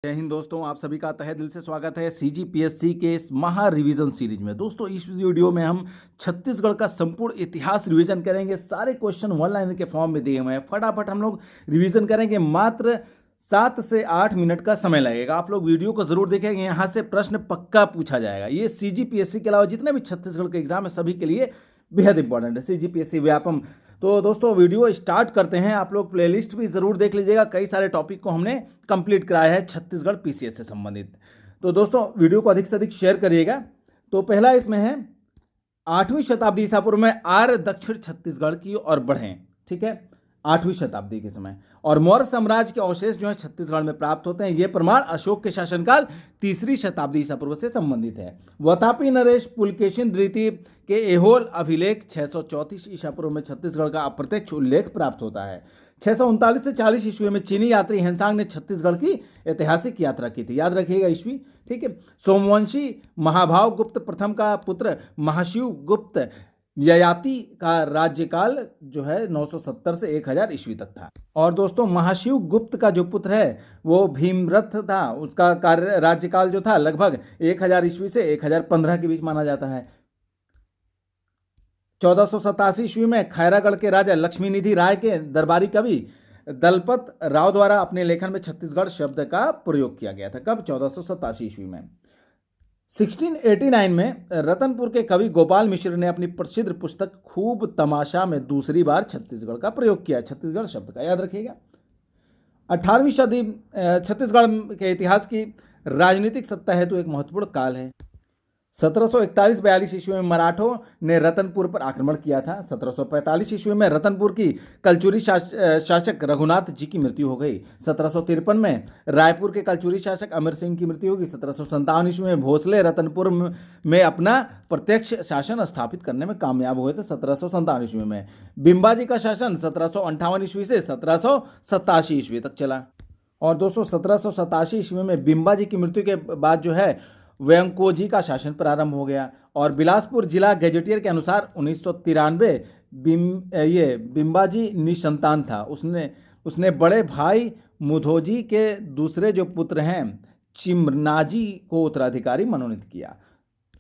जय हिंद दोस्तों, आप सभी का तहे दिल से स्वागत है सीजीपीएससी के इस महा रिवीजन सीरीज में। दोस्तों, इस वीडियो में हम छत्तीसगढ़ का संपूर्ण इतिहास रिवीजन करेंगे। सारे क्वेश्चन वन लाइनर के फॉर्म में दिए हुए हैं। फटाफट हम लोग रिवीजन करेंगे। मात्र 7 से 8 मिनट का समय लगेगा। आप लोग वीडियो को जरूर देखेंगे, यहाँ से प्रश्न पक्का पूछा जाएगा। ये सीजीपीएससी के अलावा जितने भी छत्तीसगढ़ के एग्जाम है सभी के लिए बेहद इंपॉर्टेंट है। सीजीपीएससी व्यापम। तो दोस्तों, वीडियो स्टार्ट करते हैं। आप लोग प्लेलिस्ट भी ज़रूर देख लीजिएगा। कई सारे टॉपिक को हमने कंप्लीट कराया है छत्तीसगढ़ पीसीएस से संबंधित। तो दोस्तों, वीडियो को अधिक से अधिक शेयर करिएगा। तो पहला इसमें है 8वीं शताब्दी ईसा पूर्व में आर्य दक्षिण छत्तीसगढ़ की ओर बढ़े। ठीक है, 8वीं शताब्दी के समय। और मौर्य साम्राज्य के अवशेष जो है छत्तीसगढ़ में प्राप्त होते हैं। ये प्रमाण अशोक के शासनकाल 3री शताब्दी ईसा पूर्व से संबंधित है। वतापी नरेश पुलकेशिन द्वितीय के एहोल अभिलेख 634 ईसा पूर्व में छत्तीसगढ़ का अप्रत्यक्ष उल्लेख प्राप्त होता है। 639 से 40 ईस्वी में चीनी यात्री हेनसांग ने छत्तीसगढ़ की ऐतिहासिक यात्रा की थी। याद रखिएगा ईस्वी। ठीक है। सोमवंशी महाभाव गुप्त प्रथम का पुत्र महाशिव गुप्त ययाति का राज्यकाल जो है 970 से 1000 ईस्वी तक था। और दोस्तों, महाशिव गुप्त का जो पुत्र है वो भीमरथ था। उसका कार्य राज्यकाल जो था लगभग 1000 ईस्वी से 1015 के बीच माना जाता है। 1487 ईस्वी में खैरागढ़ के राजा लक्ष्मीनिधि राय के दरबारी कवि दलपत राव द्वारा अपने लेखन में छत्तीसगढ़ शब्द का प्रयोग किया गया था। कब? 1487 ईस्वी में। 1689 में रतनपुर के कवि गोपाल मिश्र ने अपनी प्रसिद्ध पुस्तक खूब तमाशा में दूसरी बार छत्तीसगढ़ का प्रयोग किया। छत्तीसगढ़ शब्द का याद रखिएगा। 18वीं सदी छत्तीसगढ़ के इतिहास की राजनीतिक सत्ता हेतु एक महत्वपूर्ण काल है। 1741-42 ईस्वी में मराठों ने रतनपुर पर आक्रमण किया था। 1745 ईस्वी में रतनपुर की कलचुरी शासक रघुनाथ जी की मृत्यु हो गई। 1753 में रायपुर के कलचुरी शासक अमर सिंह की मृत्यु होगी। 1757 ईस्वी में भोसले रतनपुर में अपना प्रत्यक्ष शासन स्थापित करने में कामयाब हुए थे। 1757 ईस्वी में बिम्बाजी का शासन 1758 ईस्वी से 1787 ईस्वी तक चला। और दोस्तों, 1787 ईस्वी में बिम्बाजी की मृत्यु के बाद जो है वेंकोजी का शासन प्रारंभ हो गया। और बिलासपुर जिला गैजेटियर के अनुसार 1993 बिम्बाजी निसंतान था। उसने बड़े भाई मुधोजी के दूसरे जो पुत्र हैं चिमनाजी को उत्तराधिकारी मनोनीत किया।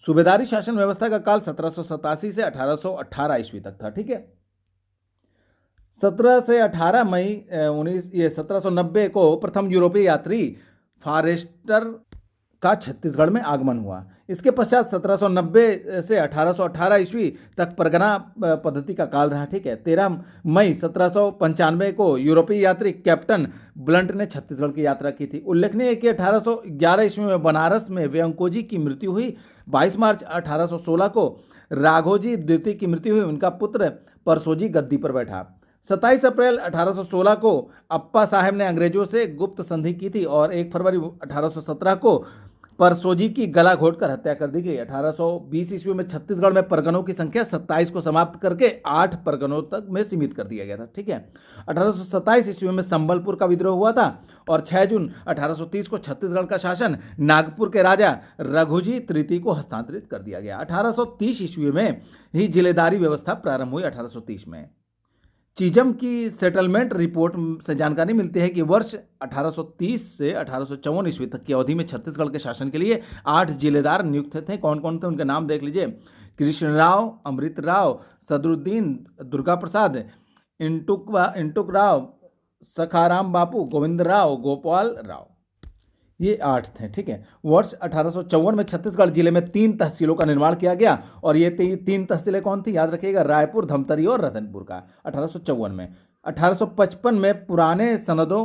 सूबेदारी शासन व्यवस्था का काल 1787 से 1818 ईस्वी तक था। ठीक है। 17 से 18 मई 1790 को प्रथम यूरोपीय यात्री फॉरेस्टर का छत्तीसगढ़ में आगमन हुआ। इसके पश्चात 1790 से 1818 ईस्वी तक परगना पद्धति का काल रहा। ठीक है। 13 मई 1795 को यूरोपीय यात्री कैप्टन ब्लंट ने छत्तीसगढ़ की यात्रा की थी। उल्लेखनीय है कि 1811 ईस्वी में बनारस में वेंकोजी की मृत्यु हुई। 22 मार्च 1816 को राघोजी द्वितीय की मृत्यु हुई। उनका पुत्र परसोजी गद्दी पर बैठा। 27 अप्रैल 1816 को अप्पा साहब ने अंग्रेजों से गुप्त संधि की थी। और 1 फरवरी 1817 को परसोजी की गला घोटकर हत्या कर दी गई। 1820 ईस्वी में छत्तीसगढ़ में परगनों की संख्या 27 को समाप्त करके 8 परगनों तक में सीमित कर दिया गया था। ठीक है। 1827 ईस्वी में संबलपुर का विद्रोह हुआ था। और 6 जून 1830 को छत्तीसगढ़ का शासन नागपुर के राजा रघुजी तृतीय को हस्तांतरित कर दिया गया। 1830 ईस्वी में ही जिलेदारी व्यवस्था प्रारंभ हुई। 1830 में चीजम की सेटलमेंट रिपोर्ट से जानकारी मिलती है कि वर्ष 1830 से 1854 ईस्वी तक की अवधि में छत्तीसगढ़ के शासन के लिए 8 जिलेदार नियुक्त थे। कौन कौन थे उनके नाम देख लीजिए। कृष्ण राव, अमृत राव, सदरुद्दीन, दुर्गा प्रसाद, इंटुक राव, सखाराम बापू, गोविंद राव, गोपाल राव। ये 8 थे। ठीक है। वर्ष 1854 में छत्तीसगढ़ जिले में 3 तहसीलों का निर्माण किया गया। और ये 3 तहसीलें कौन थी? याद रखिएगा, रायपुर, धमतरी और रतनपुर का। 1854 में 1855 में पुराने सनदों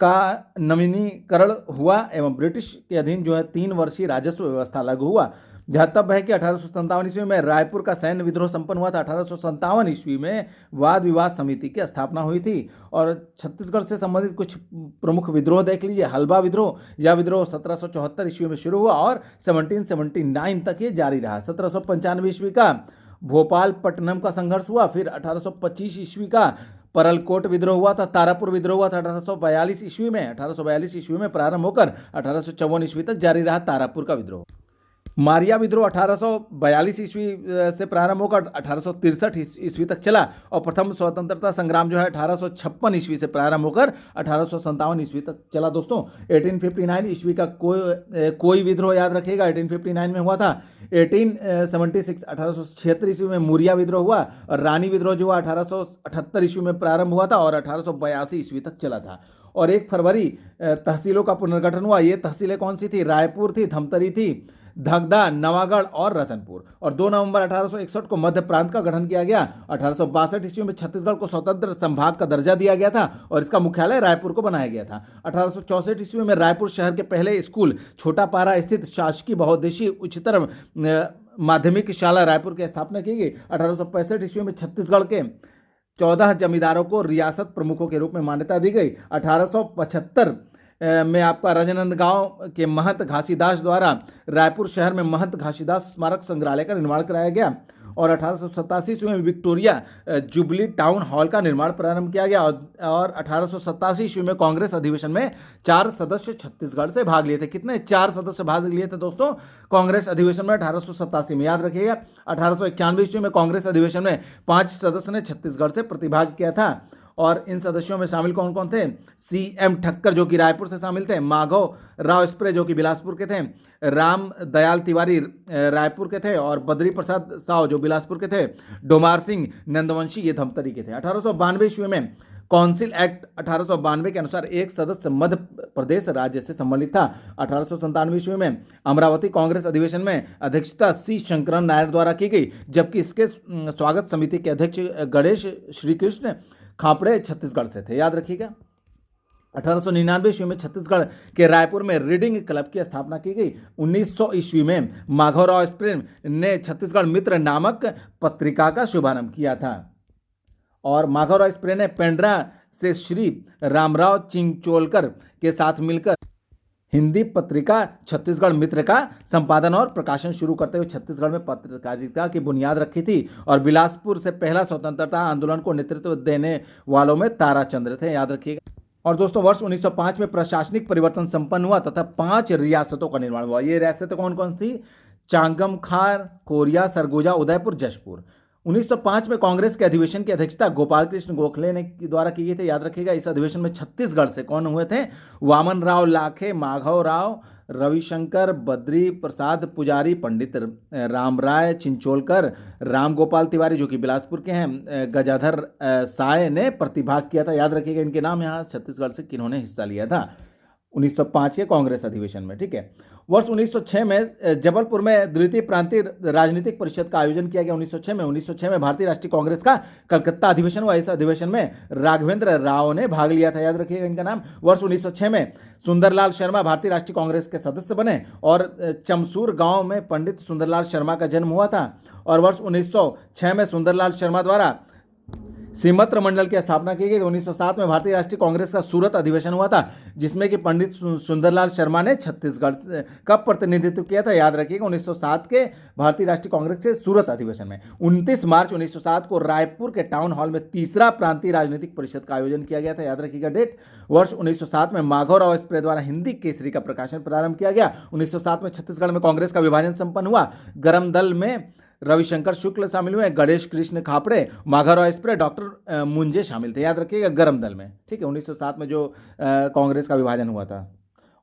का नवीनीकरण हुआ एवं ब्रिटिश के अधीन जो है 3 वर्षीय राजस्व व्यवस्था लागू हुआ। ध्यातव्य है कि 1857 ईस्वी में रायपुर का सैन्य विद्रोह संपन्न हुआ था। 1857 ईस्वी में वाद विवाद समिति की स्थापना हुई थी। और छत्तीसगढ़ से संबंधित कुछ प्रमुख विद्रोह देख लीजिए। हलबा विद्रोह, यह विद्रोह 1774 ईस्वी में शुरू हुआ और 1779 तक ये जारी रहा। 1795 ईस्वी का भोपालपट्टनम का संघर्ष हुआ। फिर 1825 ईस्वी का परलकोट विद्रोह हुआ था। तारापुर विद्रोह हुआ था 1842 ईस्वी में। 1842 ईस्वी में प्रारंभ होकर 1854 ईस्वी तक जारी रहा तारापुर का विद्रोह। मारिया विद्रोह 1842 ईस्वी से प्रारंभ होकर 1863 ईस्वी तक चला और प्रथम स्वतंत्रता संग्राम जो है 1856 ईस्वी से प्रारंभ होकर 1857 ईस्वी तक चला। दोस्तों 1859 ईस्वी का कोई विद्रोह याद रखिएगा 1859 में हुआ था। 1876 ईस्वी में मुरिया विद्रोह हुआ और रानी विद्रोह जो हुआ 1878 ईस्वी में प्रारंभ हुआ था और 1882 ईस्वी तक चला था। और 1 फरवरी तहसीलों का पुनर्गठन हुआ। ये तहसीलें कौन सी थी? रायपुर थी, धमतरी थी, धगदा, नवागढ़ और रतनपुर। और 2 नवंबर 1861 को मध्य प्रांत का गठन किया गया। 1862 ईस्वी में छत्तीसगढ़ को स्वतंत्र संभाग का दर्जा दिया गया था और इसका मुख्यालय रायपुर को बनाया गया था। 1864 ईस्वी में रायपुर शहर के पहले स्कूल छोटापारा स्थित शासकीय बहुउद्देशीय उच्चतर माध्यमिक शाला रायपुर की स्थापना की गई। 1865 ईस्वी में छत्तीसगढ़ के 14 जमींदारों को रियासत प्रमुखों के रूप में मान्यता दी गई। 1875 में आपका राजनांदगांव के महंत घासीदास द्वारा रायपुर शहर में महंत घासीदास स्मारक संग्रहालय का निर्माण कराया गया। और 1887 ईस्वी में विक्टोरिया जुबली टाउन हॉल का निर्माण प्रारंभ किया गया। और 1887 ईस्वी में कांग्रेस अधिवेशन में 4 सदस्य छत्तीसगढ़ से भाग लिए थे। कितने? 4 सदस्य भाग लिए थे दोस्तों कांग्रेस अधिवेशन में 1887 में, याद रखिएगा। 1891 ईस्वी में कांग्रेस अधिवेशन में 5 सदस्य ने छत्तीसगढ़ से प्रतिभाग किया था। और इन सदस्यों में शामिल कौन कौन थे? CM ठक्कर जो कि रायपुर से शामिल थे, माधव राव स्प्रे जो कि बिलासपुर के थे, राम दयाल तिवारी रायपुर के थे और बद्री प्रसाद साव जो बिलासपुर के थे, डोमार सिंह नंदवंशी ये धमतरी के थे। 1892 ईस्वी में काउंसिल एक्ट 1892 के अनुसार एक सदस्य मध्य प्रदेश राज्य से सम्मिलित था। 1897 ईस्वी में अमरावती कांग्रेस अधिवेशन में अध्यक्षता C शंकरन नायर द्वारा की गई, जबकि इसके स्वागत समिति के अध्यक्ष गणेश श्रीकृष्ण खापड़े छत्तीसगढ़ से थे, याद रखिएगा। 1899 ईस्वी में छत्तीसगढ़ के रायपुर में रीडिंग क्लब की स्थापना की गई। 1900 ईस्वी में माधवराव स्प्रे ने छत्तीसगढ़ मित्र नामक पत्रिका का शुभारंभ किया था। और माधवराव स्प्रे ने पेंड्रा से श्री रामराव चिंचोलकर के साथ मिलकर हिंदी पत्रिका छत्तीसगढ़ मित्र का संपादन और प्रकाशन शुरू करते हुए छत्तीसगढ़ में पत्रकारिता की बुनियाद रखी थी। और बिलासपुर से पहला स्वतंत्रता आंदोलन को नेतृत्व देने वालों में ताराचंद्र थे, याद रखिएगा। और दोस्तों वर्ष 1905 में प्रशासनिक परिवर्तन संपन्न हुआ तथा 5 रियासतों का निर्माण हुआ। ये रियासतें कौन कौन थी? चांगम खार, कोरिया, सरगुजा, उदयपुर, जशपुर। 1905 में कांग्रेस के अधिवेशन की अध्यक्षता गोपाल कृष्ण गोखले ने द्वारा की गई थी, याद रखिएगा। इस अधिवेशन में छत्तीसगढ़ से कौन हुए थे? वामन राव लाखे, माधव राव, रविशंकर, बद्री प्रसाद पुजारी, पंडित रामराय चिंचोलकर, राम गोपाल तिवारी जो कि बिलासपुर के हैं, गजाधर साय ने प्रतिभाग किया था, याद रखिएगा। इनके नाम यहाँ छत्तीसगढ़ से किन्होंने हिस्सा लिया था 1905 के कांग्रेस अधिवेशन में, ठीक है। वर्ष 1906 में जबलपुर में द्वितीय प्रांतीय राजनीतिक परिषद का आयोजन किया गया। 1906 में भारतीय राष्ट्रीय कांग्रेस का कलकत्ता अधिवेशन हुआ। इस अधिवेशन में राघवेंद्र राव ने भाग लिया था, याद रखिएगा इनका नाम। वर्ष 1906 में सुंदरलाल शर्मा भारतीय राष्ट्रीय कांग्रेस के सदस्य बने और चमसूर गांव में पंडित सुंदरलाल शर्मा का जन्म हुआ था। और वर्ष 1906 में सुंदरलाल शर्मा द्वारा सीमत्र मंडल की स्थापना की गई। 1907 में भारतीय राष्ट्रीय कांग्रेस का सूरत अधिवेशन हुआ था, जिसमें कि पंडित सुंदरलाल शर्मा ने छत्तीसगढ़ का प्रतिनिधित्व किया था, याद रखिएगा। 1907 के भारतीय राष्ट्रीय कांग्रेस के सूरत अधिवेशन में 29 मार्च 1907 को रायपुर के टाउन हॉल में तीसरा प्रांतीय राजनीतिक परिषद का आयोजन किया गया था, याद रखिएगा डेट। वर्ष 1907 में माधवराव स्प्रे द्वारा हिंदी केसरी का प्रकाशन प्रारंभ किया गया। 1907 में छत्तीसगढ़ में कांग्रेस का विभाजन संपन्न हुआ। गर्म दल में रविशंकर शुक्ल शामिल हुए, गणेश कृष्ण खापड़े, माधवराव स्प्रे, डॉक्टर मुंजे शामिल थे, याद रखिएगा गर्म दल में, ठीक है। 1907 में जो कांग्रेस का विभाजन हुआ था।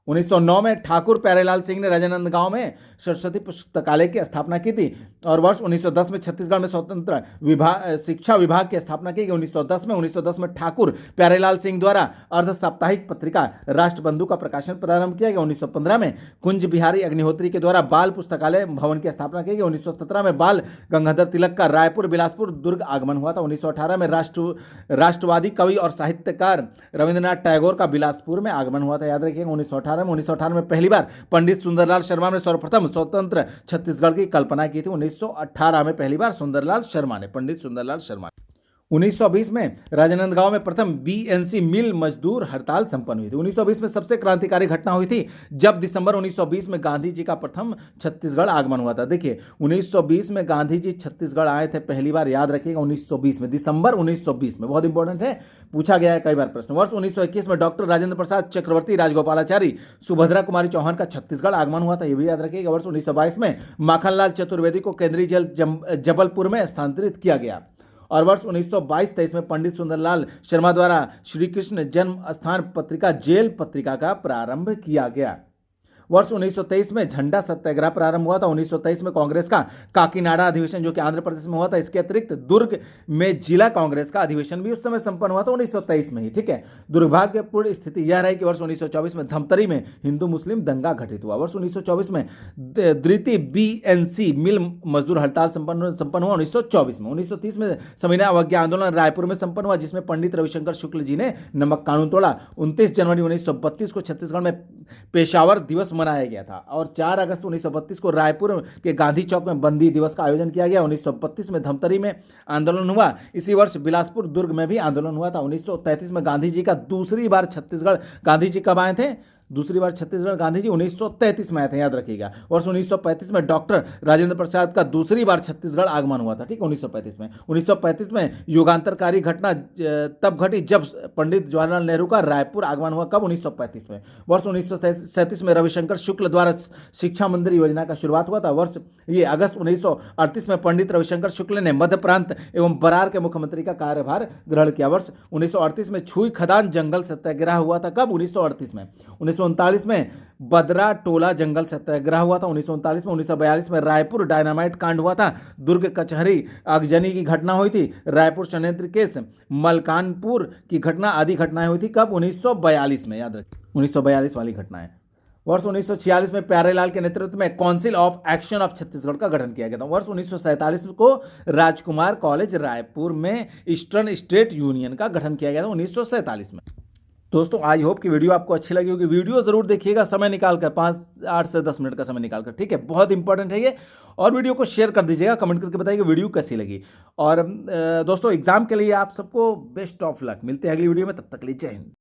1909 में ठाकुर प्यारेलाल सिंह ने राजनांदगांव में सरस्वती पुस्तकालय की स्थापना की थी। और वर्ष 1910 में छत्तीसगढ़ में स्वतंत्र शिक्षा विभाग की स्थापना की गई। 1910 में ठाकुर प्यारेलाल सिंह द्वारा अर्ध साप्ताहिक पत्रिका राष्ट्रबंधु का प्रकाशन प्रारंभ किया गया। 1915 में कुंज बिहारी अग्निहोत्री के द्वारा बाल पुस्तकालय भवन की स्थापना की गई। 1917 में बाल गंगाधर तिलक का रायपुर, बिलासपुर, दुर्ग आगमन हुआ था। 1918 में राष्ट्रवादी कवि और साहित्यकार रविंद्रनाथ टैगोर का बिलासपुर में आगमन हुआ था, याद रखिएगा। 1918 में पहली बार पंडित सुंदरलाल शर्मा ने सर्वप्रथम स्वतंत्र छत्तीसगढ़ की कल्पना की थी। 1918 में पहली बार पंडित सुंदरलाल शर्मा ने 1920 में राजनांदगांव में प्रथम बीएनसी मिल मजदूर हड़ताल संपन्न हुई थी। 1920 में सबसे क्रांतिकारी घटना हुई थी जब दिसंबर 1920 में गांधी जी का प्रथम छत्तीसगढ़ आगमन हुआ था। देखिए 1920 में गांधी जी छत्तीसगढ़ आए थे पहली बार, याद रखिएगा 1920 में, दिसंबर 1920 में, बहुत इंपॉर्टेंट है, पूछा गया है कई बार प्रश्न। वर्ष 1921 में डॉक्टर राजेंद्र प्रसाद चक्रवर्ती राजगोपालाचारी सुभद्रा कुमारी चौहान का छत्तीसगढ़ आगमन हुआ था, यह भी याद रखिएगा। वर्ष 1922 में माखनलाल चतुर्वेदी को केंद्रीय जेल जबलपुर में स्थानांतरित किया गया। और वर्ष 1922-23 में पंडित सुंदरलाल शर्मा द्वारा श्री कृष्ण जन्म स्थान पत्रिका जेल पत्रिका का प्रारंभ किया गया। वर्ष 1923 में झंडा सत्याग्रह प्रारंभ हुआ था। 1923 में कांग्रेस का काकीनाडा अधिवेशन जो कि आंध्र प्रदेश में हुआ था, इसके अतिरिक्त दुर्ग में जिला कांग्रेस का अधिवेशन भी उस समय संपन्न हुआ था 1923 में ही, ठीक है। दुर्भाग्यपूर्ण स्थिति यह रही कि वर्ष 1924 में धमतरी में हिंदू मुस्लिम दंगा घटित हुआ। वर्ष 1924 में द्वितीय बीएनसी मिल मजदूर हड़ताल संपन्न हुआ 1924 में। 1930 में सविनय अवज्ञा आंदोलन रायपुर में संपन्न हुआ जिसमें पंडित रविशंकर शुक्ल जी ने नमक कानून तोड़ा। 29 जनवरी 1932 को छत्तीसगढ़ में पेशावर दिवस मनाया गया था और 4 अगस्त 1932 को रायपुर के गांधी चौक में बंदी दिवस का आयोजन किया गया। 1932 में धमतरी में आंदोलन हुआ। इसी वर्ष बिलासपुर दुर्ग में भी आंदोलन हुआ था। 1933 में गांधी जी का दूसरी बार छत्तीसगढ़, गांधी जी कब आए थे? दूसरी बार छत्तीसगढ़ गांधी जी 1933 में आए थे, याद रखिएगा। वर्ष 1935 में डॉक्टर राजेंद्र प्रसाद का दूसरी बार छत्तीसगढ़ आगमन हुआ था, ठीक, 1935 में। 1935 में युगांतरकारी घटना तब घटी जब पंडित जवाहरलाल नेहरू का रायपुर आगमन हुआ, कब? 1935 में। वर्ष 1937 में रविशंकर शुक्ल द्वारा शिक्षा मंदिर योजना का शुरुआत हुआ था। अगस्त 1938 में पंडित रविशंकर शुक्ल ने मध्य प्रांत एवं बरार के मुख्यमंत्री का कार्यभार ग्रहण किया। वर्ष 1938 में छुई खदान जंगल सत्याग्रह हुआ था, कब? 1938 में। 1939 में बदरा टोला जंगल सत्याग्रह हुआ था 1939 में। 1942 में रायपुर डायनामाइट कांड हुआ था। दुर्ग कचहरी आगजनी की घटना हुई थी। रायपुर षड्यंत्र केस, मलकानपुर की घटना आदि घटनाएं हुई थी, कब? 1942 में, याद रखिए 1942 वाली घटनाएं। वर्ष 1946 में प्यारेलाल के नेतृत्व में council of action of Chhattisgarh का गठन किया गया था। वर्ष 1947 को राजकुमार कॉलेज रायपुर में ईस्टर्न स्टेट यूनियन का गठन किया गया था 1947 में। दोस्तों आई होप कि वीडियो आपको अच्छी लगी होगी। वीडियो जरूर देखिएगा समय निकालकर, 8 से 10 मिनट का समय निकालकर, ठीक है, बहुत इंपॉर्टेंट है ये। और वीडियो को शेयर कर दीजिएगा, कमेंट करके बताइएगा वीडियो कैसी लगी। और दोस्तों एग्जाम के लिए आप सबको बेस्ट ऑफ लक। मिलते हैं अगली वीडियो में, तब तक के लिए जय हिंद।